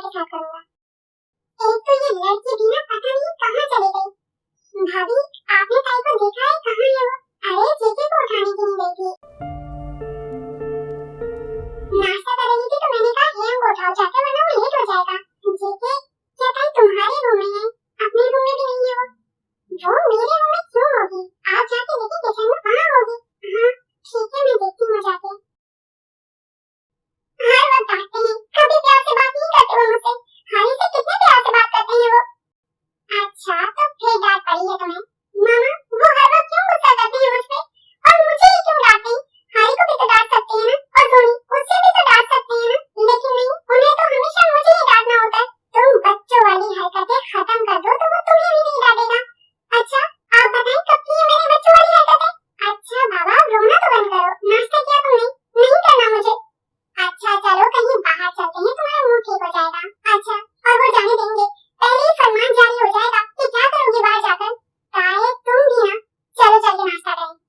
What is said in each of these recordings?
के साथ करूंगा। एक तो ये लड़की भी ना पता नहीं कहाँ चली गई। भाभी आपने ताई को देखा है, कहाँ है वो? अरे जेके को उठाने के लिए गई थी। नाश्ता कर रही थी तो मैंने कहा ये हमको उठाओ जाके वरना वो लेट हो जाएगा। जेके क्या ताई तुम्हारे रूम में है? अपने रूम में भी नहीं है वो। वो मेरे रूम में क्यों होगी? आप जाके देखिए किचन में कहाँ होगी। हाँ ठीक है मैं देखती हूँ जाके। हर वक्त डांटते हैं, कभी प्यार से बात नहीं करते वो मुझसे। हारी से कितने प्यार से बात करते हैं वो। अच्छा तो फिर डांट पड़ी है तुम्हें। मामा वो हर वक्त क्यों गुस्सा करते हैं मुझ पे और मुझे ही क्यों डांटते हैं? हारी को भी तो डांट सकते हैं ना, और धोनी उससे भी तो डांट सकते हैं ना, लेकिन नहीं उन्हें तो हमेशा मुझे ही डांटना होता है। तुम बच्चों वाली हरकतें खत्म कर दो तो वो तुम्हें भी नहीं डांटेगा। अच्छा आप बताएं कब की है मेरी बच्चों वाली हरकतें? अच्छा बाबा रोना तो बंद करो, नाश्ता किया तुमने? नहीं करना मुझे। अच्छा चलो कहीं बाहर चलते हैं, तुम्हारा मूड ठीक हो जाएगा। अच्छा और वो जाने देंगे? पहले ही फरमान जारी हो जाएगा कि क्या करोगे बाहर जाकर। ताए तुम भी ना, चलो चल के नाश्ता करें।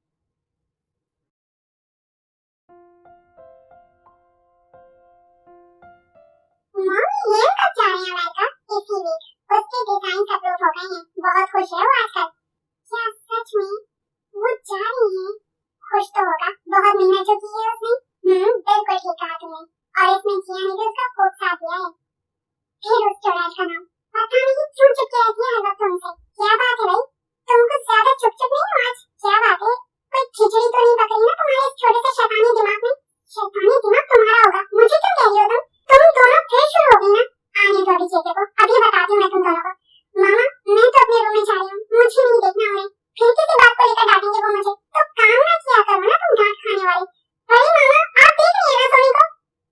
मम्मी ये कब जा रहे हैं अमेरिका? इसी वीक। उसके डिजाइन अप्रूव हो गए हैं, बहुत खुश है वो आजकल। क्या सच में? वो जा रही है? खुश तो होगा, बहुत मेहनत जो की है उसने। बिल्कुल ठीक कहा तुमने। और इसमें जिया ने भी उसका खूब साथ दिया है। फिर उस चुड़ैल का नाम पता नहीं क्यों चिपके रहती है हर वक्त तुमसे। क्या बात है भाई, तुम कुछ ज्यादा चुप चुप नहीं हो आज? क्या बात है, कोई खिचड़ी तो नहीं पकड़ी ना तुम्हारे इस छोटे से शैतानी दिमाग में? शैतानी दिमाग तुम्हारा होगा, मुझे क्यों कह रही हो तुम दोनों फिर शुरू हो गई ना। आने दो अभी जेके को, अभी बताती हूँ मैं तुम दोनों को। मामा मैं तो अपने रूम में जा रही हूँ, मुझे नहीं देखना उन्हें। फिर किसी बात को लेकर डांटेंगे वो मुझे, तो काम ना किया करो ना तुम डांट खाने वाले। अरे मामा आप देख रही है ना सोनी को?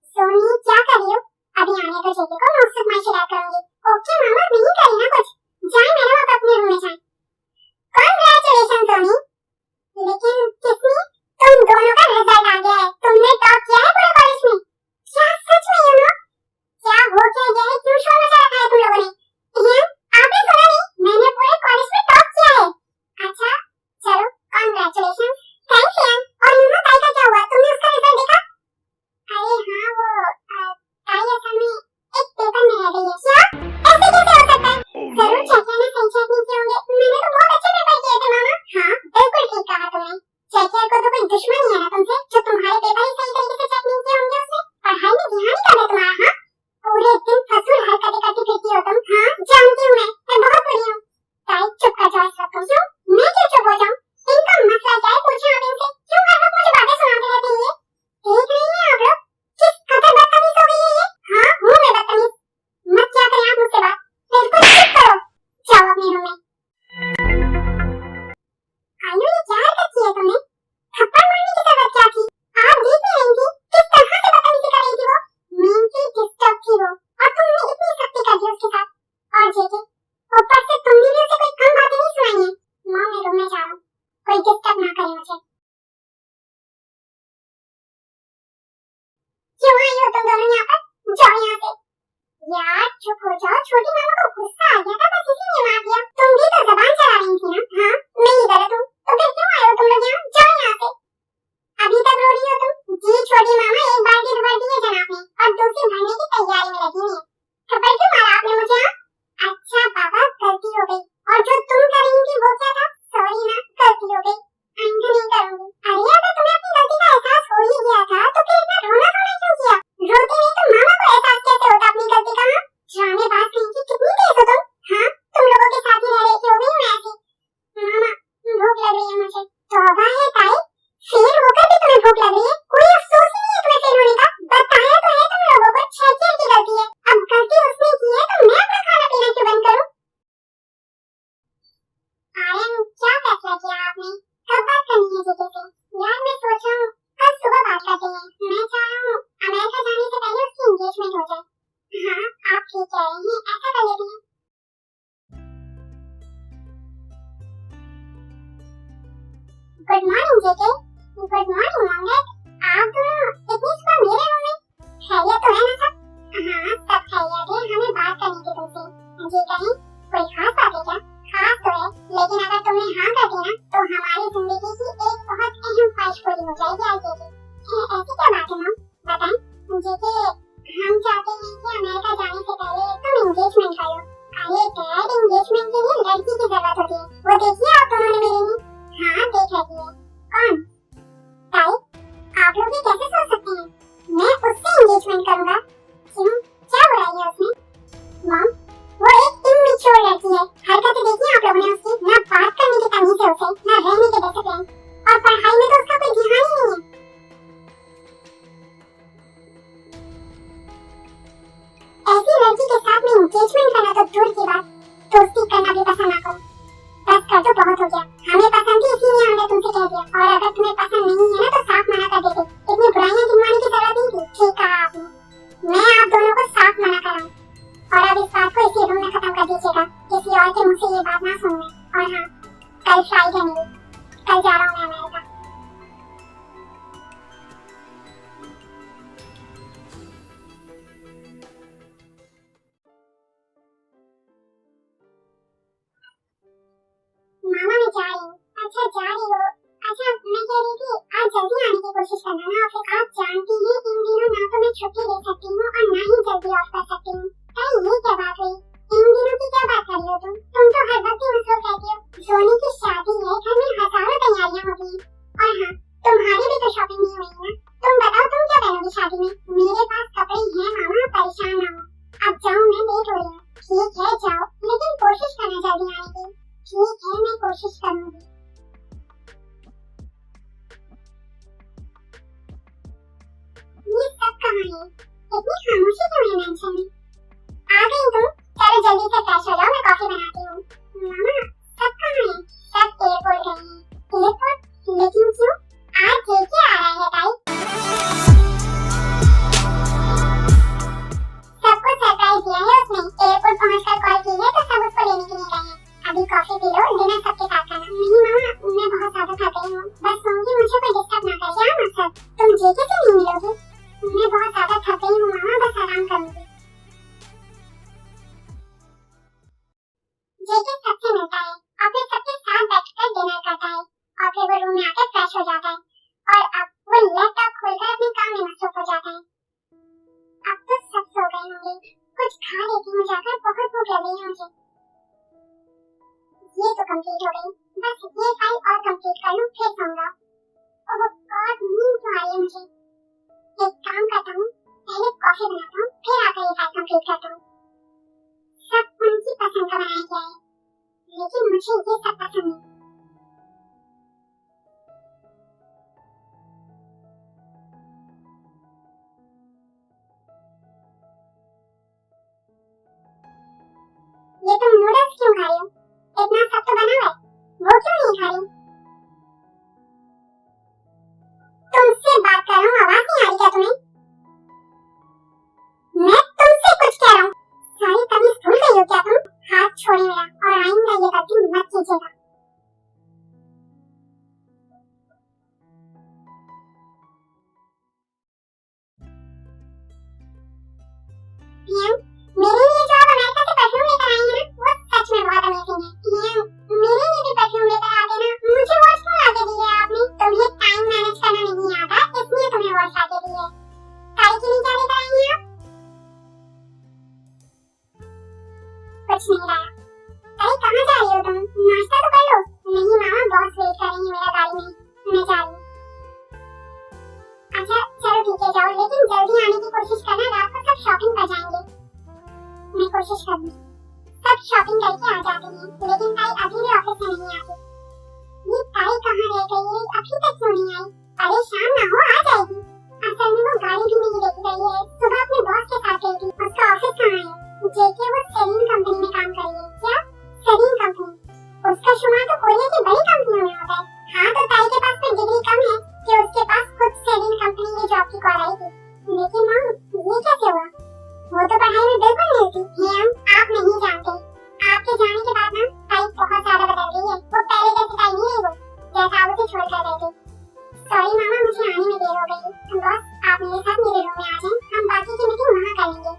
सोनी क्या कर रही हो? अभी आने दो जेके को, मैं उससे तुम्हारी शिकायत करूंगी। ओके मामा नहीं करी ना कुछ, जाए मैडम आप अपने रूम में जाए। कांग्रेचुलेशन सोनी। लेकिन किसने? तुम दोनों का रिजल्ट आ गया है, तुमने टॉप किया है पूरे कॉलेज में। क्या सच में यू नो? क्या हो क्या गया है, क्यों शोर मचा रखा है तुम लोगों ने? आपने सुना नहीं, मैंने पूरे कॉलेज में टॉप किया है। अच्छा चलो कांग्रेचुलेशन। थैंक्स यार। और यू नो ताई का क्या हुआ, तुमने उसका रिजल्ट देखा? अरे हाँ वो ताई असल में एक पेपर में रह गई है। क्या? ऐसे कैसे हो सकता है? जरूर चेकिया ने सही चेक नहीं किए होंगे, मैंने तो बहुत अच्छे पेपर किए थे मामा। हाँ बिल्कुल ठीक कहा तुमने। चेकिया को तो कोई दुश्मनी है ना तुमसे, जो तुम्हारे पेपर ही सही तरीके से चेक नहीं किए होंगे उसने। पढ़ाई में ध्यान ही कम है तुम्हारा। हाँ पूरे दिन फसूल हरकतें करती फिरती हो तुम। हाँ जानती हूँ मैं बहुत बुरी हूँ। ताई चुप कर जाओ इस वक्त। क्यों? मैं क्यों चुप हो जाऊँ? इनका मसला क्या है पूछे आप इनसे, क्यों हर वक्त मुझे बातें सुनाते रहते हैं ये? देख रही हैं आप लोग किस कदर बदतमीज हो गई है ये? हाँ हूँ मैं बदतमीज, मत क्या करें आप मुझसे बात। बिल्कुल चुप करो, जाओ अपने रूम में। आयु ये क्या हरकत की है तुमने? थप्पड़ मारने की जरूरत क्या थी? आप देख नहीं रही थी किस तरह से बदतमीजी कर रही थी वो? मेंटली डिस्टर्ब थी वो, और तुमने इतनी सख्ती कर दी उसके साथ। और जेके ऊपर से तुमने भी उसे कोई कम बातें नहीं सुनाई हैं। माँ मैं रूम में जा रहा हूँ, कोई डिस्टर्ब ना करे मुझे। क्यों आई हो तुम दोनों यहाँ पर? जाओ यहाँ से। यार चुप हो जाओ, छोटी मामा को गुस्सा आ गया था बस इसीलिए मार दिया। तुम भी तो जबान चला रही थी ना। हाँ मैं ही गलत हूँ, तो फिर क्यों आए हो तुम लोग यहाँ? जाओ यहाँ से। अभी तक रो रही हो तुम? जी छोटी मामा एक बाल्टी भर दी है जनाब ने, और दूसरी भरने की तैयारी में लगी हुई है। थप्पड़ क्यों मारा आपने मुझे? अच्छा बाबा गलती हो गई, और जो तुम करेंगी थी वो क्या था? सॉरी ना गलती हो गई, आइंदा नहीं करूंगी। अरे अगर तुम्हें अपनी गलती का एहसास हो ही गया था तो फिर इतना रोना धोना क्यों किया? रोते नहीं तो मामा को एहसास कैसे होता अपनी गलती का? ड्रामेबाज कहीं की, कितनी तेज हो तुम। हाँ तुम लोगों के साथ ही रह रही थी, हो गई मैं ऐसी। मामा भूख लग रही है मुझे। तौबा है ताई, फेल होकर भी तुम्हें भूख लग रही है? कोई अफसोस ही नहीं है तुम्हें फेल होने का? बताया तो है तुम लोगों को चेकिया की गलती है, अब गलती उसने की है तो मैं अपना खाना पीना क्यों बंद करूं? आर्यन क्या फैसला किया आपने, कब बात करनी है जेके से? यार मैं सोच रहा हूँ कल सुबह बात करते हैं। मैं चाह रहा हूँ अमेरिका जाने से पहले उसकी एंगेजमेंट हो जाए। हाँ आप ठीक कह रहे हैं, ऐसा कर लेते हैं। Good morning JK. Good morning Mangat. आप दोनों इतनी सुबह मेरे रूम में? खैरियत तो है ना सब? हाँ सब खैरियत है, हमें बात करनी थी तुमसे। जी कहीं कोई खास बात है क्या? खास तो है, लेकिन अगर तुमने हाँ कर दी ना तो हमारी जिंदगी की एक बहुत अहम ख्वाहिश पूरी हो जाएगी आज जेके। ऐसी क्या बात है मॉम, बताएं। जेके हम चाहते हैं कि अमेरिका जाने से पहले लड़की के साथ में एंगेजमेंट करना तो दूर की बात, दोस्ती करना भी पसंद ना करो। बस कर दो, बहुत हो गया। हमें पसंद थी इसीलिए हमने तुमसे कह दिया, और अगर तुम्हें पसंद नहीं है ना तो साफ मना कर देते। इतनी बुराइयां गिनवाने की जरूरत नहीं थी। ठीक कहा आपने, मैं आप दोनों को साफ मना कर रहा हूँ। और अब इस बात को इसी रूम में खत्म कर दीजिएगा, किसी और के मुंह से ये बात ना सुनना। और हाँ, कल फ्लाइट है मेरी, कल जा रहा हूँ मैं अमेरिका। मामा मैं जा रही हूँ। अच्छा जा रही हो? अच्छा मैं कह रही थी आज जल्दी आने की कोशिश करना ना, फिर आप जानती हैं इन दिनों ना तो मैं छुट्टी ले सकती हूँ और ना ही जल्दी ऑफ कर सकती हूँ। अरे ये क्या बात हुई? इन दिनों की क्या बात कर रही हो तुम? तो हर वक्त ही मसरूफ रहती हो। सोनी की शादी है, घर में हजारों तैयारियां होती हैं। और हाँ, तुम्हारी भी तो शॉपिंग नहीं हुई ना। तुम बताओ तुम क्या पहनोगी शादी में? मेरे पास कपड़े हैं मामा, परेशान ना हो। अब जाऊँ मैं, लेट हो रही हूँ। ठीक है जाओ, लेकिन कोशिश करना जल्दी आने की। ठीक है मैं कोशिश करूंगी। ये सब कहाँ है? इतनी खामोशी क्यों है मेंशन में? आ गई तुम? चलो जल्दी से फ्रेश हो जाओ, मैं कॉफी बनाती हूँ। मामा सब कहाँ है? सब एयरपोर्ट गए हैं। एयरपोर्ट? लेकिन क्यों? आज जेके आ रहा है ताई। सबको सरप्राइज दिया है उसने। एयरपोर्ट पहुंचकर कॉल की है तो सब उसको लेने के लिए गए हैं। अभी कॉफी पी लो, डिनर सबके साथ करना। नहीं मामा, मैं बहुत ज्यादा थक गई हूँ, बस सोऊंगी, मुझे कोई डिस्टर्ब ना करे। क्या मकसद? तुम जेके से नहीं मिलोगी? मैं बहुत ज्यादा थक गई हूँ मामा, बस आराम करूंगी। जेके सबसे मिलता है और फिर सबके साथ बैठकर डिनर करता है और फिर वो रूम में आकर फ्रेश हो जाता है और अब वो लैपटॉप खोलकर अपने काम में मसरूफ हो जाता है। अब तो सब सो गए होंगे, कुछ खा लेती हूँ जाकर, बहुत भूख लग रही है मुझे। ये तो कंप्लीट हो गई, बस ये फाइल और कंप्लीट कर लूं फिर सोऊंगा। ओह गॉड, नींद क्यों आ रही है मुझे? एक काम करता हूँ, पहले कॉफी बनाता हूँ, फिर आकर ये फाइल कंप्लीट करता हूँ। सब उनकी पसंद का बनाया गया है, लेकिन मुझे ये सब पसंद नहीं। ये तुम नूडल्स क्यों खा रही हो? इतना सब तो बना हुआ है, वो क्यों नहीं खा रही? तुमसे बात कर रहा हूँ, आवाज नहीं आ रही क्या तुम्हें? मैं तुमसे कुछ कह रहा हूँ। सारी तमीज भूल गई हो क्या तुम? हाथ छोड़े मेरा, और आइंदा ये गलती मत कीजिएगा। मेरे लिए जो आप अमेरिका से परफ्यूम लेकर आई हैं ना, वो सच में बहुत अमेजिंग है। मेरे लिए भी परफ्यूम लेकर आ देना। मुझे वॉच क्यों लाके दी है आपने? तुम्हें टाइम मैनेज करना नहीं आता, इसलिए तुम्हें वॉच लाके दी है। ताई के लिए क्या लेकर आई हैं आप? कुछ नहीं लाया। ताई कहाँ जा रही हो तुम? नाश्ता तो कर लो। नहीं मामा, बॉस वेट कर रही है मेरा गाड़ी में, मैं जा रही हूँ। अच्छा चलो ठीक है जाओ, लेकिन जल्दी आने की कोशिश करना, रात को सब शॉपिंग कर जाएंगे। मैं कोशिश करूंगी। सब शॉपिंग करके आ जाते हैं, लेकिन ताई अभी भी ऑफिस में नहीं आती। ये ताई कहाँ रह गई है? अभी तक क्यों नहीं आई? परेशान ना हो, आ जाएगी। असल में वो गाड़ी भी नहीं लेके गई है, सुबह अपने बॉस के साथ गई थी। उसका ऑफिस कहाँ है? जेके वो सेलिंग कंपनी में काम कर रही है। क्या सेलिंग कंपनी? उसका शुमार तो कोरिया की बड़ी कंपनियों में होता है। हाँ तो ताई के पास तो डिग्री कम है कि उसके पास खुद सेलिंग कंपनी की जॉब की कॉल आई थी। लेकिन मम ये कैसे हुआ? वो तो पढ़ाई में बिल्कुल नहीं थी। आप नहीं जानते, आपके जाने के बाद ना ताई बहुत ज्यादा बदल गई है। वो पहले जैसी ताई नहीं है, वो जैसा आप उसे छोड़ कर गए थे। सॉरी मामा, मुझे आने में देर हो गई। बॉस आप मेरे साथ मेरे रूम में आ जाएं, हम बाकी की मीटिंग वहाँ करेंगे।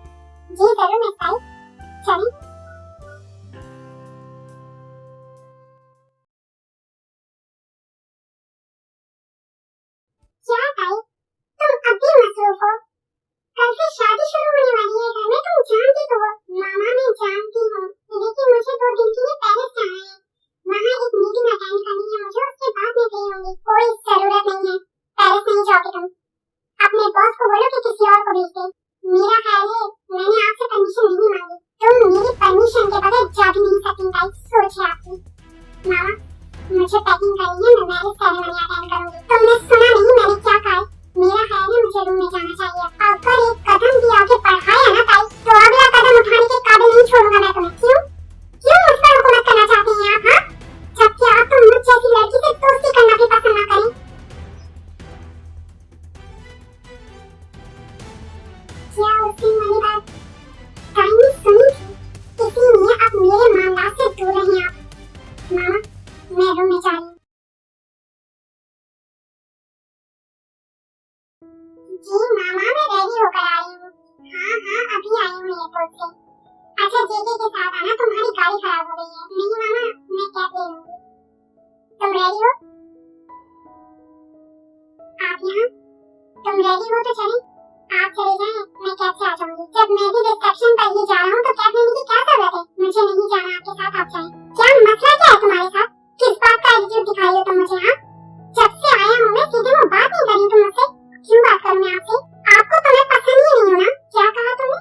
जी जरूर मिस ताई, चलें। क्या ताई तुम अब भी मसरूफ हो? कल से शादी शुरू होने वाली है घर में, तुम जानती तो हो। मामा मैं जानती हूँ, लेकिन मुझे 2 दिन के लिए पेरिस जाना है। वहाँ एक मीटिंग अटेंड करनी है मुझे, उसके बाद मैं फ्री होंगी। कोई जरूरत नहीं है, पेरिस नहीं जाओगे तुम। अपने बॉस को बोलो कि किसी और को भेज दे। मेरा ख्याल है मैंने आपसे परमिशन नहीं मांगी, तुम मेरी उसने वाली बात ताई ने सुनी थी, इसीलिए अब मेरे मामला से दूर रहिए आप। मामा, मैं रूम में जा रही हूँ। जी मामा, मैं रेडी होकर आ रही हूँ। हाँ हाँ, अभी आई हूँ एयरपोर्ट से। अच्छा, जेके के साथ आना, तुम्हारी गाड़ी खराब हो गई है। नहीं मामा, मैं कैब ले लूंगी। तुम रेडी हो? आप यहाँ? तुम रेडी हो तो चलें? आप चले जाएं, मैं कैब से आ जाऊंगी। जब मैं भी रिसेप्शन पर ही जा रहा हूँ तो कैब लेने की क्या जरूरत है? मुझे नहीं जाना आपके साथ, आप जाएं। क्या मसला क्या है तुम्हारे साथ? किस बात का एटीट्यूड दिखाई हो तुम मुझे? हाँ, जब से आया हूँ मैं सीधे मुंह बात नहीं करी तुम मुझसे। क्यों बात करूँ मैं आपसे? आपको तो मैं पसंद ही नहीं हूँ ना? क्या कहा तुमने?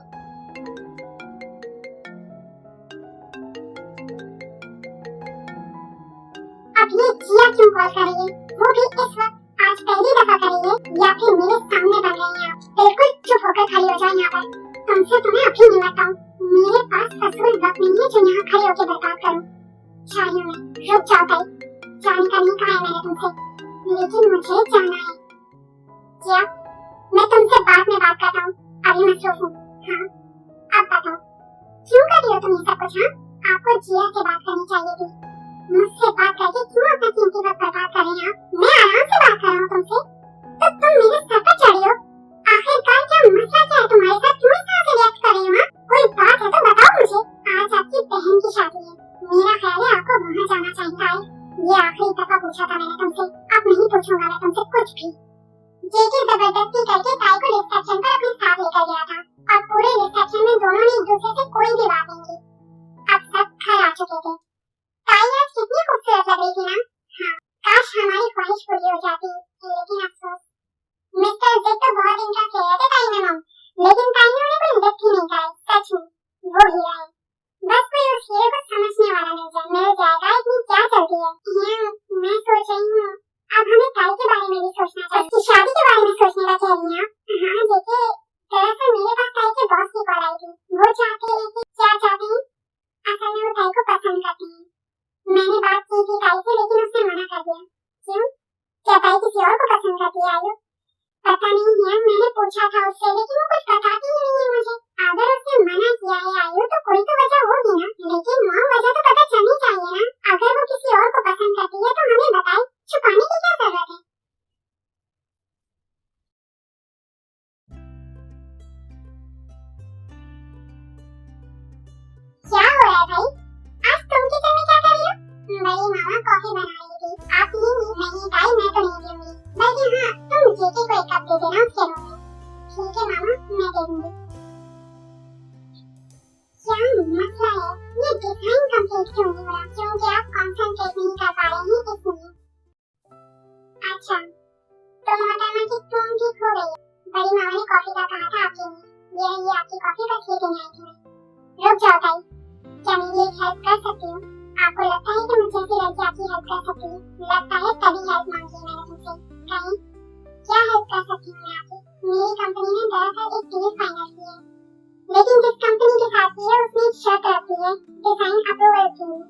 अब ये जिया क्यों कॉल कर रही है? वो भी इस वक्त? आज पहली दफा कर रही है या फिर मेरे सामने बन रही है? आप बिल्कुल चुप होकर खड़ी हो जाए यहाँ पर। तुमसे तो मैं अभी निपटता हूँ। मेरे पास फजूल वक्त नहीं है जो यहाँ खड़े होकर बर्बाद करूँ। जा रही हूँ मैं, रुक जाओ भाई। जाने का नहीं कहा है मैंने तुमसे, लेकिन मुझे जाना है। क्या? मैं तुमसे बाद में बात करता हूँ, अभी मसरूफ हूँ। हाँ, अब बताओ क्यों कर रही हो तुम ये सब कुछ? हाँ, आपको जिया से बात करनी चाहिए थी। मुझसे बात करके क्यों अपना कीमती वक्त बर्बाद कर रही हैं? मैं आराम से बात कर रहा हूँ तुमसे, तो तुम मेरे सर पर चढ़ी हो। आखिरकार क्या मसला क्या है तुम्हारे साथ? क्यों इस तरह से रिएक्ट कर रही हो? कोई बात है तो बताओ मुझे। आज आपकी बहन की शादी है, मेरा ख्याल है आपको वहाँ जाना चाहिए है। ये आखिरी दफा पूछा था मैंने तुमसे, अब नहीं पूछूंगा मैं तुमसे कुछ भी। जेके जबरदस्ती करके ताई को रिसेप्शन पर अपने साथ लेकर गया था और पूरे रिसेप्शन में दोनों ने एक दूसरे से कोई भी बात नहीं की। अब सब घर आ चुके थे। ताई आज कितनी खूबसूरत लग रही थी ना? हाँ, काश हमारी ख्वाहिश पूरी हो जाती, लेकिन अफसोस मिस्टर जिक तो बहुत इंटरेस्ट ले रहे थे ताई में मम, लेकिन ताई ने उन्हें कोई लिफ्ट ही नहीं कराई। सच में वो हीरा है, बस कोई उस हीरे को समझने वाला मिल जाएगा। इतनी क्या चलती है? मैं सोच रही हूँ अब हमें ताई के बारे में भी सोचना चाहिए। उसकी शादी के बारे में सोचने का कह रही हैं आप? हाँ जेके, दरअसल मेरे पास ताई के बॉस की कॉल आई थी। वो चाहते हैं कि क्या चाहते हैं? असल में वो ताई को पसंद करते हैं। मैंने बात की थी ताई से, लेकिन उसने मना कर दिया। क्यों? क्या ताई किसी और को पसंद करती है आयु? पता नहीं है, मैंने पूछा था उससे, लेकिन वो कुछ बताती ही नहीं है मुझे। अगर उसने मना किया है आयु तो कोई तो वजह होगी ना, लेकिन मॉम वजह तो पता चलनी चाहिए ना। अगर वो किसी और को पसंद करती है तो हमें बताए, छुपाने की क्या जरूरत है? क्या हो रहा है भाई? आज तुम किचन में क्या कर रही हो? मेरी मामा कॉफी बना रही थी। आप पीएंगी? नहीं ताई, मैं तो नहीं पीऊंगी। बल्कि हाँ, तुम जेके को एक कप दे देना उसके रूम में। ठीक है मामा, मैं दे दूंगी। क्या मसला है? ये डिजाइन कंप्लीट क्यों नहीं हो रहा? क्योंकि आप कंसंट्रेट नहीं कर पा रहे हैं इसलिए। अच्छा, तो मोहतरमा की टोन ठीक हो गई है। बड़ी मामा ने कॉफी का कहा था आपके लिए। ये रही आपकी कॉफी, बस ये देने आई थी मैं। रुक जाओ ताई, क्या मैं ये हेल्प कर सकती हूँ? आपको लगता है कि मुझे ऐसी लड़की आपकी हेल्प कर सकती है? लगता है तभी हेल्प मांगी है मैंने तुमसे। कहीं क्या हेल्प कर सकती हूँ मैं आपकी? मेरी कंपनी ने दरअसल एक डील फाइनल की है, लेकिन जिस कंपनी के साथ की है उसने एक शर्त रखी है डिजाइन अप्रूवल के लिए।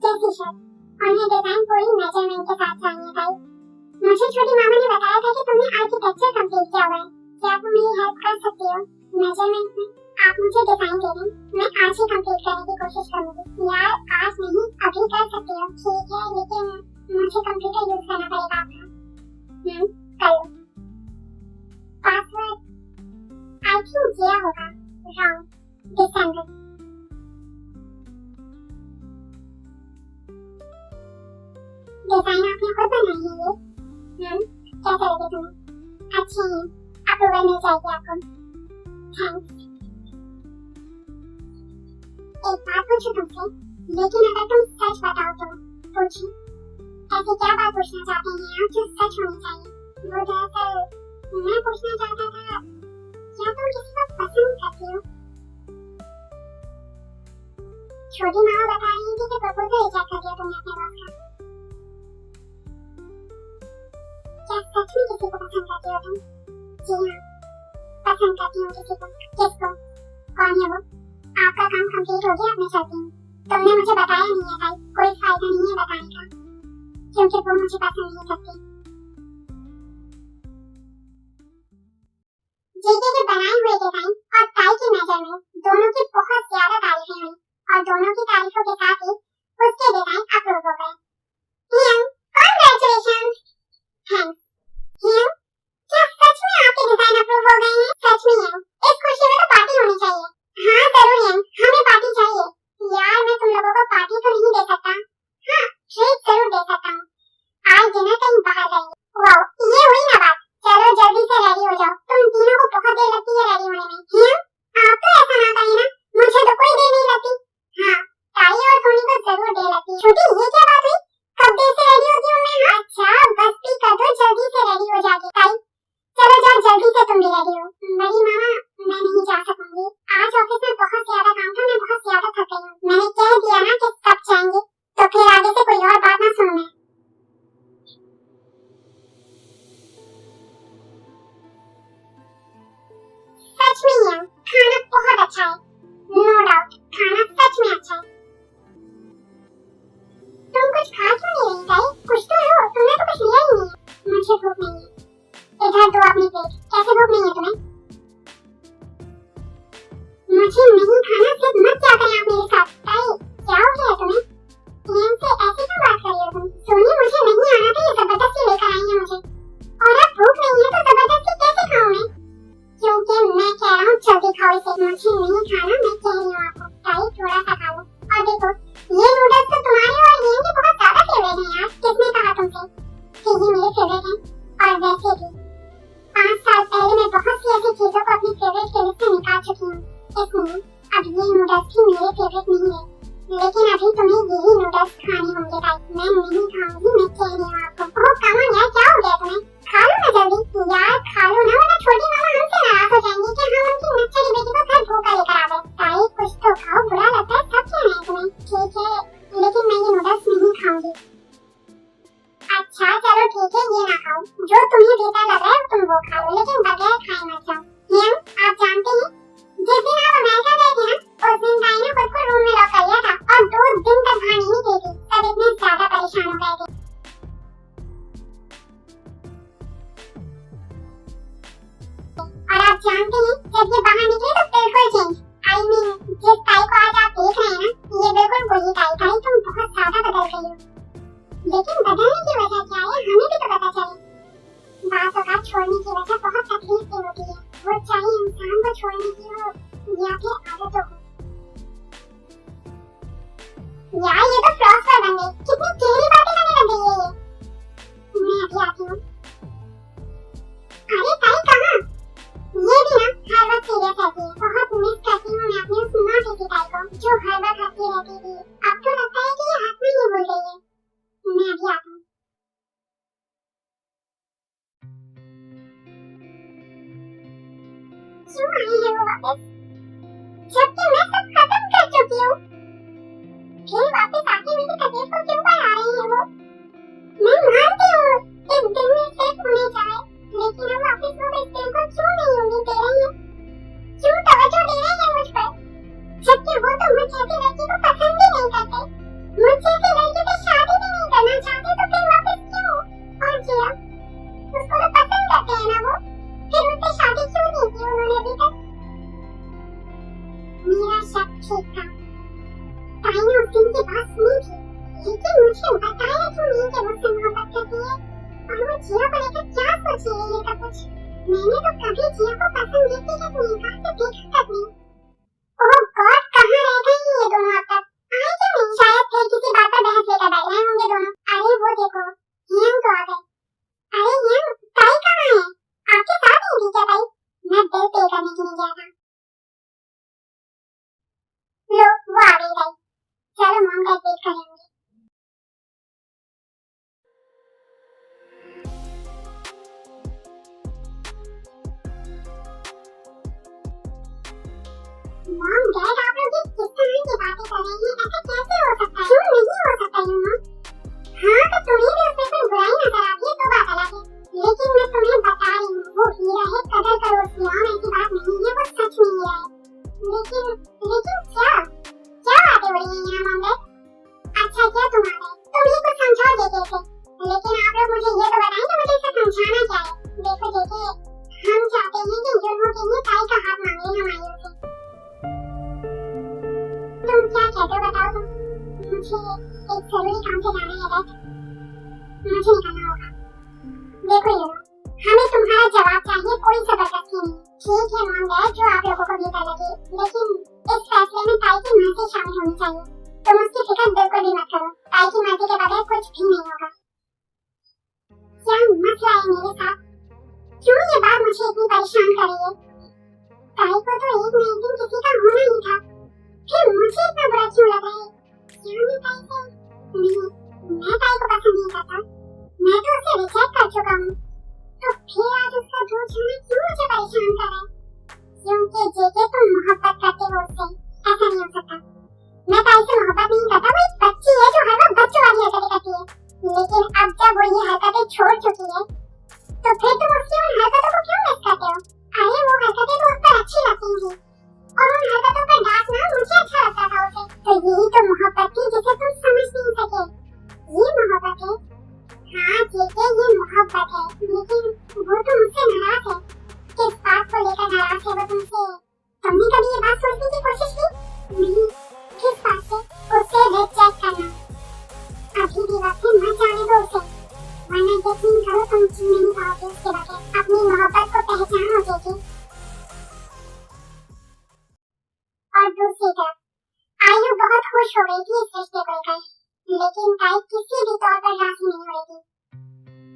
कैसी शर्त? उन्हें डिजाइन पूरी मेजरमेंट के साथ चाहिए ताई। मुझे छोटी मामा ने बताया था कि तुमने आर्किटेक्चर कंप्लीट किया हुआ है। क्या तुम मेरी हेल्प कर सकती हो मेजरमेंट में? आप मुझे डिजाइन दे दें, मैं आज ही कंप्लीट करने की कोशिश करूंगी। यार आज नहीं, अभी कर सकते हो। ठीक है, लेकिन मुझे कंप्यूटर यूज करना पड़ेगा आपका। कर लो। पासवर्ड आई थिंक दिया होगा, रॉन्ग, दिसंबर। डिजाइन आपने खुद बनाई है ये? कैसे लगे तुम्हें? अच्छी है, अप्रूवल मिल जाएगी आपको। थैंक्स। एक बात पूछूं तुमसे, लेकिन अगर तुम सच बताओ तो? पूछी। ऐसी क्या बात पूछना चाहते हैं आप जो सच होनी चाहिए? वो दरअसल मैं पूछना चाहता था, क्या तुम किसी को पसंद करती हो? छोटी माँ बता रही थी कि प्रपोजल रिजेक्ट कर दिया तुमने अपने बॉस का। क्या सच में किसी को पसंद करती हो तुम? जी हाँ, पसंद करती हूँ किसी को। किसको? कौन है वो? आपका काम कंप्लीट हो गया, अब मैं चलती हूँ। तुमने मुझे बताया नहीं है भाई, कोई फायदा नहीं है बताने का, क्योंकि वो मुझे पसंद नहीं करती। जेके के बनाए हुए डिजाइन मुझे नहीं खाना, सिर्फ मत क्या करें आप मेरे साथ। ताई क्या हो गया तुम्हें? एम से ऐसे क्यों बात कर रही हो तुम? सोनी मुझे नहीं आना था, ये जबरदस्ती लेकर आई है मुझे, और अब भूख नहीं है तो जबरदस्ती कैसे खाऊं मैं? क्योंकि मैं कह रहा हूँ जल्दी खाओ इसे, मुझे नहीं खाना, मैं कह रही हूँ आपको। ताई थोड़ा सा खा लो। और देखो ये नूडल्स तो तुम्हारे और ये के बहुत ज्यादा फेवरेट हैं यार। किसने कहा तुमसे कि ये मेरे फेवरेट हैं? और वैसे भी 5 साल पहले मैं बहुत सी ऐसी चीजों को अपनी फेवरेट के लिस्ट से निकाल चुकी हूँ, इसलिए अब ये नूडल्स भी मेरे फेवरेट नहीं है। लेकिन अभी तुम्हें यही नूडल्स खाने होंगे ताई, मैं नहीं खाऊंगी, मैं कह रही हूँ आपको। ओह कम ऑन यार, क्या हो गया तुम्हें? खा लो ना जल्दी यार, खा लो ना, वरना छोटी मामा हमसे नाराज हो जाएंगी कि हम उनकी नच्चरी बेटी को घर भूखा लेकर आ गए। ताई कुछ तो खाओ, बुरा लगता है सब कहना है तुम्हें। ठीक है लेकिन मैं ये नूडल्स नहीं खाऊंगी। अच्छा चलो ठीक है, ये ना खाओ, जो तुम्हें बेहतर लग रहा है तुम वो खा लो, लेकिन बगैर खाए मत जाओ। हियम आप जानते हैं जिस दिन आप अमेरिका गए थे ना, उस दिन ताई ने खुद को रूम में लॉक कर लिया था और 2 दिन तक बाहर नहीं निकली थी। सब इतने ज्यादा परेशान हो गए थे। और आप जानते हैं जब ये बाहर निकले तो बिल्कुल चेंज, आई मीन जिस ताई को आज आप देख रहे हैं ना, ये बिल्कुल वही ताई। ताई तुम बहुत ज्यादा बदल गई हो, लेकिन बदलने की वजह क्या है हमें भी तो पता चले। बात औकात छोड़ने की वजह बहुत तकलीफ की होती है, वो चाहे इंसान को छोड़ने की हो या फिर आदतों को। यार ये तो फिलोसफर बन गई, कितनी गहरी बातें करने लग गई है ये। मैं अभी आती हूँ। अरे ताई कहाँ? ये भी ना हर वक्त सीरियस रहती है, बहुत मिस करती हूँ मैं अपनी उस नॉटी सी ताई को जो हर वक्त हंसती रहती थी। अब तो लगता है कि ये हंसना ही भूल गई है। मैं अभी आता हूँ। क्यों आई है वो वापस, जबकि मैं सब खत्म कर चुकी हूँ? फिर वापस आके मेरी तकलीफ को क्यों बढ़ा रही है वो? मैं मानती हूँ इस दिन में सिर्फ होने जाए, लेकिन अब वापस वो इस दिल को क्यों नहीं होने दे रही है? क्यों तवज्जो दे रही है मुझ पर, जबकि वो तो मुझ जैसी लड़की को पसंद ही नहीं करते, मुझ जैसी लड़की से शादी भी नहीं करना चाहते, तो फिर वापस क्यों? और जिया उसको तो पसंद करते हैं ना वो, फिर उससे शादी क्यों नहीं की उन्होंने अभी तक? मेरा शक ठीक था, ताई ने उस दिन की बात सुनी थी, लेकिन मुझे बताया क्यों नहीं कि मुझसे मोहब्बत करती है और वो जिया को लेकर क्या सोच रही है ये सब कुछ। मैंने तो कभी जिया को पसंद देखी तक नहीं, कहा तो देखा तक नहीं। ओह गॉड कहाँ रह गए ये दोनों अब तक? आए क्यों नहीं? शायद फिर किसी बात पर बहस लेकर बैठ गए होंगे दोनों। अरे वो देखो हियम तो आ गए। अरे हियम ताई कहाँ है? आपके साथ ही थी क्या ताई? मैं बिल पे करने के लिए गया था। लो वो आ गई ताई, चलो मॉम का वेट करेंगे। मॉम डैड आप लोग किस तरह की बातें कर रहे हैं? ऐसा कैसे हो सकता है? क्यों नहीं हो सकता ये मॉम? हाँ तो तुम्हें भी उसमें कोई बुराई नजर आती है तो बात अलग है, लेकिन मैं तुम्हें बता रही हूँ वो हीरा है, कदर करो उसकी। और ऐसी बात नहीं है, वो सच में हीरा है। लेकिन क्या क्या बातें हो रही है यहाँ मॉम? अच्छा क्या तुम आ गए, तुम ये कुछ समझाओ जेके से, लेकिन आप लोग मुझे ये तो बताएं कि मुझे इसे समझाना क्या है। देखो जेके हम चाहते हैं कि जुर्मों के लिए ताई का हाथ मांगे हम आइयों से। तुम क्या कहते हो बताओ तुम? मुझे एक जरूरी काम से जाना है राइट, मुझे निकलना होगा। देखो ये लो, हमें तुम्हारा जवाब चाहिए, कोई जबरदस्ती नहीं। ठीक है मॉम डैड जो आप लोगों को बेहतर लगे, लेकिन इस फैसले में ताई की मर्जी शामिल होनी चाहिए। तुम उसकी फिक्र बिल्कुल भी मत करो, ताई की मर्जी के बगैर कुछ भी नहीं होगा। क्या मसला है मेरे साथ? क्यों ये बात मुझे इतनी परेशान कर रही है? ताई को तो एक न एक दिन किसी का होना ही था, फिर मुझे इतना बुरा क्यों लग रहा है? क्या मैं ताई से नहीं, मैं ताई को पसंद नहीं करता, मैं तो उसे रिजेक्ट कर चुका हूँ, तो फिर आज उसका दूर जाना क्यों मुझे परेशान कर रहा है? क्योंकि जेके तुम मोहब्बत करते हो उससे, ऐसा नहीं हो सकता। मैं ताई से दूसरी तरफ आयु बहुत खुश हो गई थी इस रिश्ते को लेकर, लेकिन ताई किसी भी तौर पर राजी नहीं हो रही थी।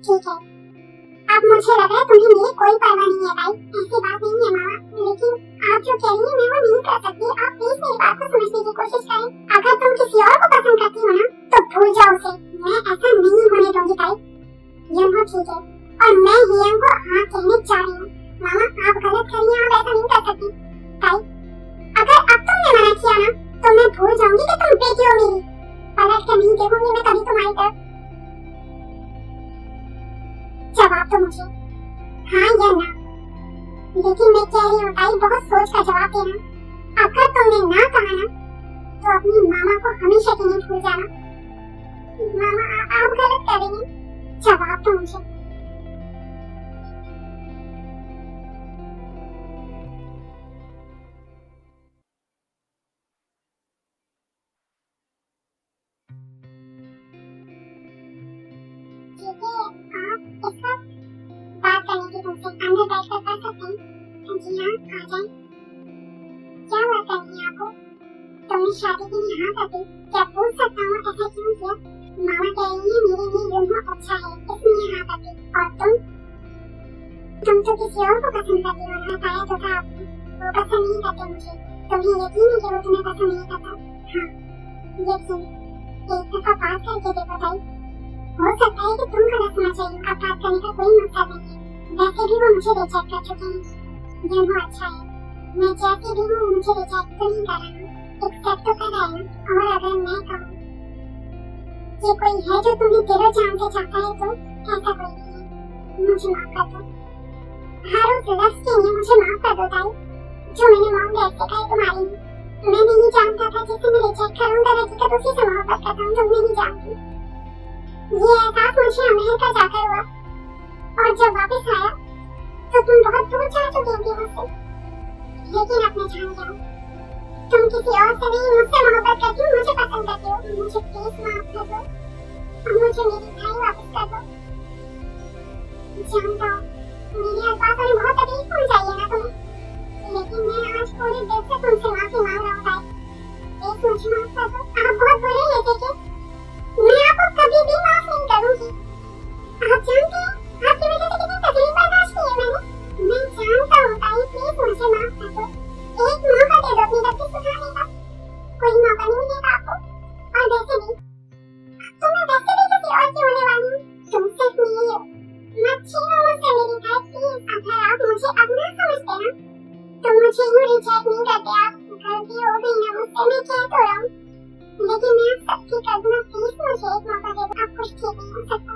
ठीक है, अब मुझे लग रहा है तुम्हें मेरी कोई परवाह नहीं है ताई, ऐसी बात नहीं है मामा, लेकिन आप जो कह रही हैं मैं वो नहीं कर सकती। आप प्लीज मेरी बात को समझने की कोशिश करें। अगर तुम किसी और को पसंद करती हो ना तो भूल जाओ उसे, मैं ऐसा नहीं होने दूंगी ताई। यम्हो ठीक है, और मैं हियम को हाँ कहने जा रही हूँ। मामा आप गलत कर रही हैं, आप ऐसा नहीं कर सकती। ताई अगर अब तुमने मना किया ना तो मैं भूल जाऊंगी कि तुम बेटी हो मेरी, पलट कर नहीं देखूंगी मैं कभी तुम्हारी तरफ। जवाब दो मुझे, हाँ या ना। लेकिन मैं कह रही हूँ ताई, बहुत सोच कर जवाब देना। अगर तुमने ना कहा ना तो अपनी मामा को हमेशा के लिए भूल जाना। मामा आप गलत कर रही हैं, जवाब दो मुझे। आप इस वक्त बात करने की तुमसे अंदर बैठकर कर सकते हैं? जी हाँ आ जाएं। क्या बात करनी है आपको? तुमने शादी के लिए हाँ कर दी, क्या पूछ सकता हूँ ऐसा क्यों किया? मामा कह रही है मेरे लिए यम्हो अच्छा है इसलिए हाँ कर दी, और तुम तो किसी और को पसंद करती हो ना, बताया तो था आपने। वो पसंद नहीं करते मुझे, तुम्हें यकीन है कि वो तुम्हें पसंद नहीं करता? हाँ यकीन, एक दफा बात करके देखो ताई, हो सकता है कि तुम गलत समझ रही हो। अब बात करने का कोई मकसद नहीं है, वैसे भी वो मुझे रिजेक्ट कर चुके हैं। यम्हो अच्छा है, मैं जैसी भी हूँ मुझे रिजेक्ट तो नहीं कर रहा, एक्सेप्ट तो कर रहा है ना। और अगर मैं कहूँ कि कोई है जो तुम्हें दिलो जान से चाहता है तो ऐसा कोई नहीं है, मुझे माफ कर दो। हर उस लफ्ज़ के लिए मुझे माफ कर दो ताई, जो मैंने मॉम डैड से कहा तुम्हारी नहीं। मैं नहीं जानता था जिसे मैं रिजेक्ट करूँगा, हकीकत उसी से मोहब्बत करता हूँ, तुम नहीं जानती। ये एहसास मुझे अमेरिका जाकर हुआ, और जब वापस आया तो तुम बहुत दूर जा चुकी थी मुझसे। लेकिन अब मैं जान गया हूँ तुम किसी और से नहीं मुझसे मोहब्बत करती हो, मुझे पसंद करती हो। मुझे प्लीज माफ कर दो और मुझे मेरी भाई वापस कर दो। जानता हूँ मेरी अल्फाजों ने बहुत तकलीफ पहुंचाई है ना तुम्हें, लेकिन मैं आज पूरे दिल से तुमसे माफी मांग रहा हूँ ताई, प्लीज मुझे माफ कर दो। आप बहुत बुरे हैं ठीक है, मैं आपको कभी भी माफ नहीं करूंगी। आप जानते हैं आपकी वजह से कितनी तकलीफ बर्दाश्त की है मैंने। मैं जानता हूँ ताई, प्लीज मुझे माफ कर दो। एक मौका दे दो अपनी गलती सुधारने का, कोई मौका नहीं मिलेगा आपको। और वैसे भी तो मैं वैसे भी किसी और की होने वाली हूँ, तुम सिर्फ मेरी हो। मत छीनो मुझसे मेरी भाई प्लीज। अगर आप मुझे अब ना समझते ना तो मुझे यूँ रिजेक्ट नहीं करते आप। गलती हो गई ना मुझसे, मैं कह तो रहा हूँ, लेकिन मैं सबकी कर दूंगा। प्लीज मुझे एक मौका दे दो, आप कुछ ठीक नहीं हो सकता।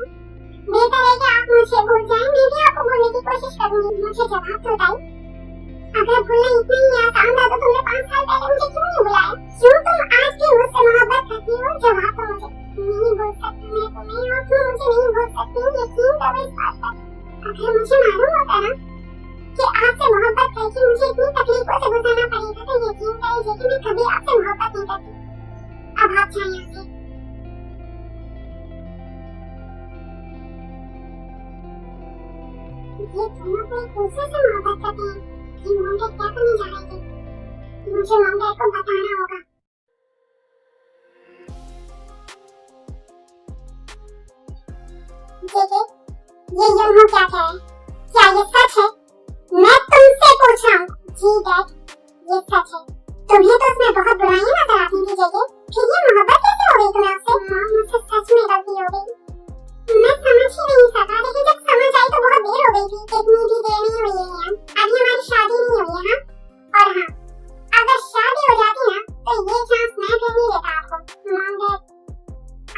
बेहतर है कि आप मुझे भूल जाएं, मैं भी आपको भूलने की कोशिश करूंगी। मुझे जवाब दो ताई, अगर भूलना इतना ही आसान था तो तुमने 5 साल पहले मुझे क्यों नहीं बुलाया? क्यों तुम आज भी मुझसे मोहब्बत करती हो? जवाब दो मुझे। नहीं भूल सकती मैं तुम्हें, और तुम मुझे नहीं भूल सकती, यकीन करो इस बात पर। अगर मुझे मालूम होता ना कि आपसे मोहब्बत करके मुझे इतनी तकलीफों से गुजरना पड़ेगा तो यकीन करिए कि मैं कभी आपसे मोहब्बत नहीं करती। अब आप जाएं यहाँ से। ये दोनों को एक दूसरे से मोहब्बत करते हैं, ये मॉम डैड क्या करने जा रहे थे? मुझे मॉम डैड को बताना होगा। देखिए ये यम्हो क्या कह रहे हैं, क्या ये सच है? मैं तुमसे पूछ रहा हूँ। जी डैड ये सच है। तुम्हें तो उसमें बहुत बुराइयां नजर आती थी जगह, फिर ये मोहब्बत कैसे हो गई तुम्हें उससे? मॉम मुझसे सच में गलती हो गई, मैं समझ ही नहीं सका, लेकिन जब समझ आई तो बहुत देर हो गई थी। इतनी भी देर नहीं हुई है, अभी हमारी शादी नहीं हुई है ना। और हाँ अगर शादी हो जाती ना तो ये चांस मैं फिर नहीं देता आपको। मॉम डैड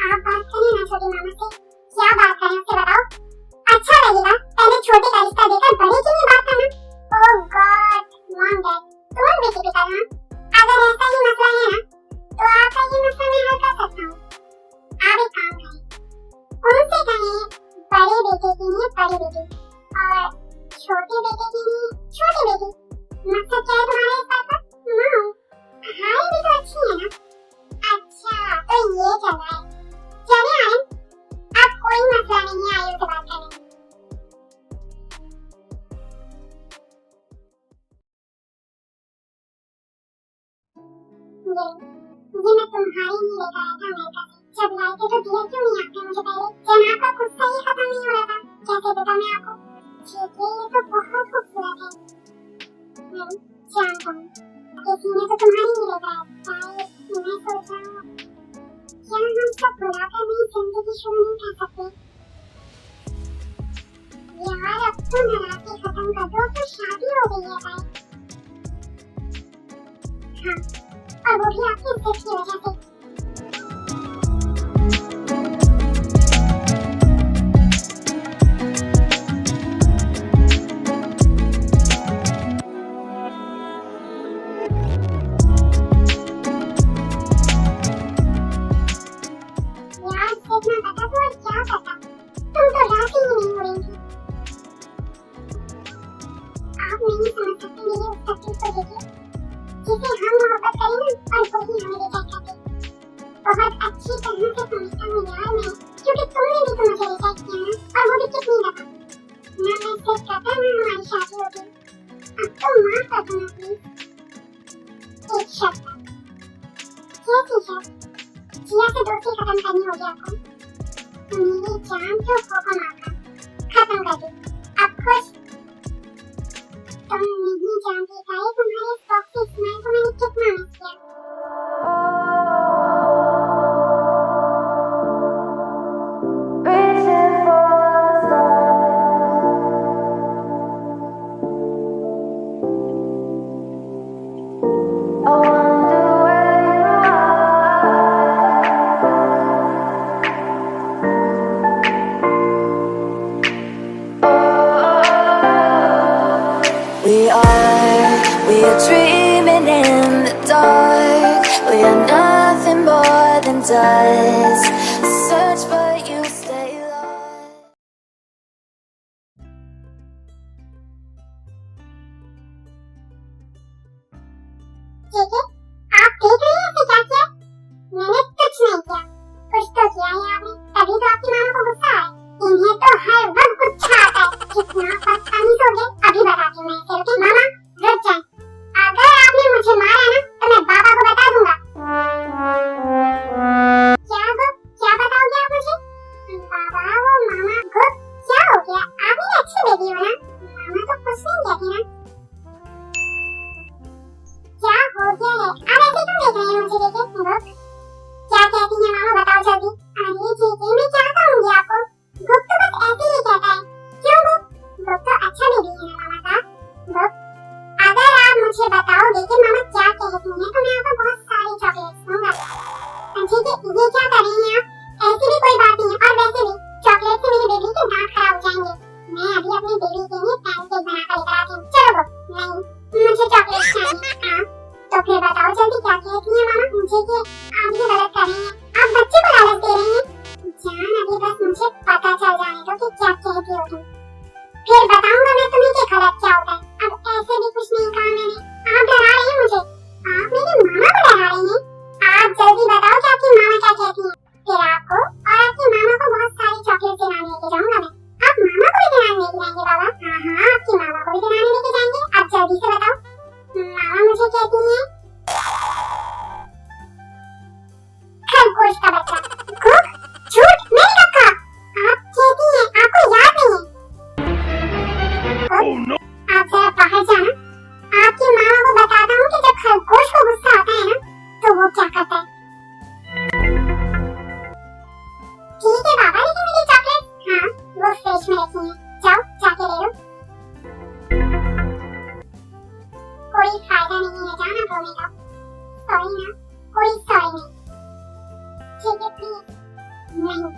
आप बात करें ना छोटी मामा से, क्या बात करें उससे बताओ? अच्छा लगेगा पहले छोटे का रिश्ता देकर बड़े की नहीं बात करना। ओह गॉड मॉम डैड तुम भी टिपिकल हाँ। अगर ऐसा ही मसला है ना तो आपका ये मसला मैं हल कर सकता हूँ। आप एक काम करें, उनसे कहें बड़े बेटे के लिए बड़ी बेटी और छोटे बेटे के लिए छोटी बेटी। मकसद क्या है तुम्हारा इस बात का? मॉम हाय भी तो अच्छी है ना। अच्छा तो ये चल रहा है, चले आनंद अब कोई मसला नहीं है, आयु से बात करेंगे। ये मैं तुम्हारे लिए लेकर आया था अमेरिका से। जब लाए थे तो दिया क्यों नहीं आपने मुझे पहले? जब आपका गुस्सा ही खत्म नहीं हो रहा था, कैसे देता मैं आपको? ठीक है, ये तो बहुत खूबसूरत है। मैं जानता हूँ, इसलिए तो तुम्हारे लिए लेकर आया था। मैं सोच रहा हूँ, क्या हम सब बुलाकर नई जिंदगी शुरू नहीं कर सकते? यार अब तो नाराजगी खत्म कर दो, तो शादी हो गई है भाई। हाँ, और वो भी आपकी इज्जत की वजह से। यार सिर्फ ना बता तो और क्या करता? तुम तो राजी ही नहीं हो रही थी। आप नहीं समझ सकते मेरी उस तकलीफ को देखिए, जिसे हम मोहब्बत करें ना और वही हमें रिजेक्ट करते। बहुत अच्छी तरह से समझता हूँ यार मैं, क्योंकि तुमने भी तो मुझे रिजेक्ट किया ना, और वो भी कितनी दफा। ना मैं सिर्फ कहता ना हमारी शादी होगी। अब तो माफ कर दो ना प्लीज। एक शर्त। कैसी शर्त? जिया से दोस्ती खत्म करनी होगी आपको। मेरी जान तो हुक्म आपका, खत्म कर दी। अब खुश? तुम नहीं जानती भाई, तुम्हारे टॉक्सिक स्माइल को मैंने कितना मिस किया। We are dreaming in the dark. We are nothing more than dust. Search but you stay lost. ठीक है, आप देख रहे हैं इसे क्या किया? मैंने कुछ नहीं किया। कुछ तो किया है आपने, तभी तो आपकी मामा को गुस्सा आया। इन्हें तो हर वक्त गुस्सा आता है। कितना बदतमीज हो गए। अभी बताती हूँ मैं इसे। रुकिए मामा, रुक जाए। अगर आपने मुझे मारा ना तो मैं पापा को बता दूंगा। क्या गो? क्या बताओगे आप मुझे? बाबा वो मामा गो, क्या हो गया? आप मेरी अच्छी बेटी हो ना? मामा तो कुछ नहीं कहती ना। क्या हो गया है? आप ऐसे क्यों देख रहे हैं मुझे? देखे गो, क्या कहती है मामा, बताओ जल्दी। अरे जीजी मैं क्या कहूँगी आपको? गुप तो बस ऐसे ही कहता है। क्यों गुप? गुप तो अच्छा बेबी है ना मामा का। गुप, अगर आप मुझे बताओगे कि मामा क्या कहती हैं तो मैं आपको बहुत सारी चॉकलेट्स दूंगा। ठीक है, ये क्या कर रही हैं आप? ऐसी भी कोई बात नहीं है, और वैसे भी चॉकलेट से मेरी बेबी के दांत खराब हो जाएंगे। मैं अभी अपनी बेबी के लिए पैनकेक बनाकर लेकर आती हूँ। चलो गुप। नहीं, मुझे चॉकलेट चाहिए। हाँ, तो फिर बताओ जल्दी क्या कहती हैं मामा मुझे कि आप ये गलत कर रही हैं, आप बच्चे को लालच दे रही हैं। जान अभी बस मुझे पता चल जाने दो कि क्या कहती हो तुम, फिर बताऊंगा मैं तुम्हें कि गलत क्या होता है। अब ऐसे भी कुछ नहीं कहा मैंने। आप डरा रही हैं मुझे, आप मेरी मामा को डरा रही हैं। आप जल्दी बताओ कि आपकी मामा क्या कहती हैं, फिर आपको और आपकी मामा को बहुत सारी चॉकलेट दिलाने लेके जाऊंगा मैं। आप मामा को भी दिलाने लेके जाएंगे बाबा? हाँ, आपकी मामा को भी दिलाने लेके जाएंगे। अब जल्दी से बताओ। मामा मुझे कहती हैं खरगोश का बच्चा। गुप, झूठ, मैंने कब कहा? आप कहती हैं, आपको याद नहीं है? गुप, आप जरा बाहर जाना। आपकी मामा को बताता हूँ कि जब खरगोश को गुस्सा आता है ना तो वो क्या करता है। ठीक है बाबा, लेकिन मेरी चॉकलेट? हाँ, वो फ्रिज में रखी है, जाओ जाके ले लो। कोई फायदा नहीं है जाना रोने का। सॉरी ना, कोई सॉरी नहीं। ठीक है प्लीज। नहीं।